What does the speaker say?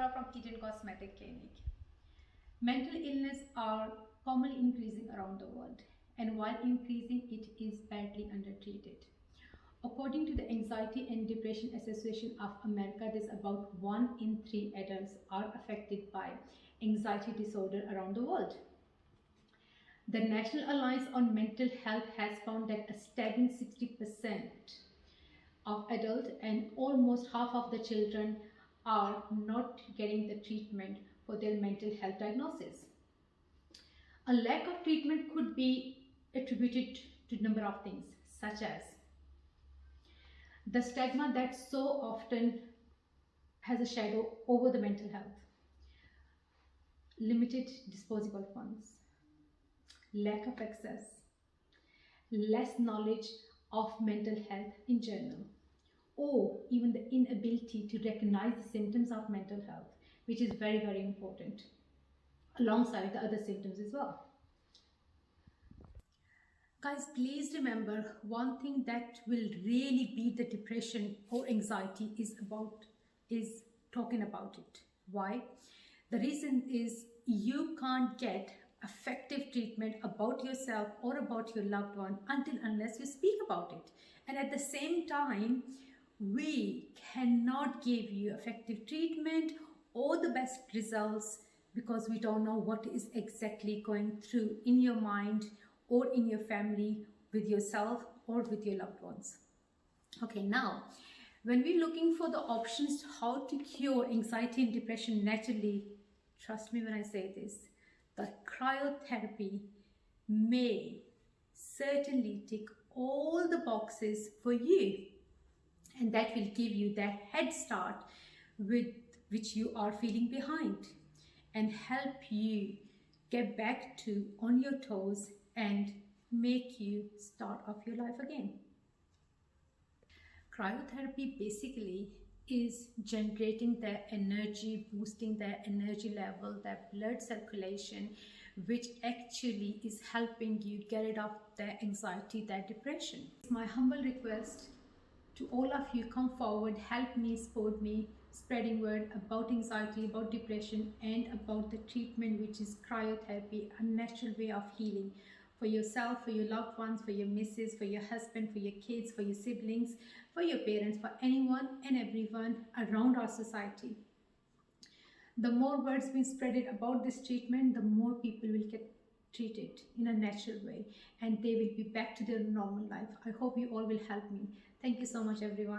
Sora from Eden Cosmetic Clinic. Mental illness are commonly increasing around the world, and while increasing, it is badly undertreated. According to the Anxiety and Depression Association of America, there's about 1 in 3 adults are affected by anxiety disorder around the world. The National Alliance on Mental Health has found that a staggering 60% of adults and almost half of the children are not getting the treatment for their mental health diagnosis. A lack of treatment could be attributed to a number of things, such as the stigma that so often has a shadow over the mental health, limited disposable funds, lack of access, less knowledge of mental health in general, or even the inability to recognize the symptoms of mental health, which is very, very important, alongside the other symptoms as well. Guys, please remember one thing that will really beat the depression or anxiety is talking about it. Why? The reason is you can't get effective treatment about yourself or about your loved one unless you speak about it. And at the same time, we cannot give you effective treatment or the best results because we don't know what is exactly going through in your mind or in your family, with yourself or with your loved ones. Okay, now when we're looking for the options how to cure anxiety and depression naturally, trust me when I say this, the cryotherapy may certainly tick all the boxes for you, and that will give you that head start with which you are feeling behind and help you get back to on your toes and make you start off your life again. Cryotherapy basically is generating their energy, boosting their energy level, their blood circulation, which actually is helping you get rid of their anxiety, their depression. It's my humble request to all of you, come forward, help me, support me, spreading word about anxiety, about depression, and about the treatment which is cryotherapy, a natural way of healing for yourself, for your loved ones, for your missus, for your husband, for your kids, for your siblings, for your parents, for anyone and everyone around our society. The more words being spreaded about this treatment, the more people will get treated in a natural way and they will be back to their normal life. I hope you all will help me. Thank you so much, everyone.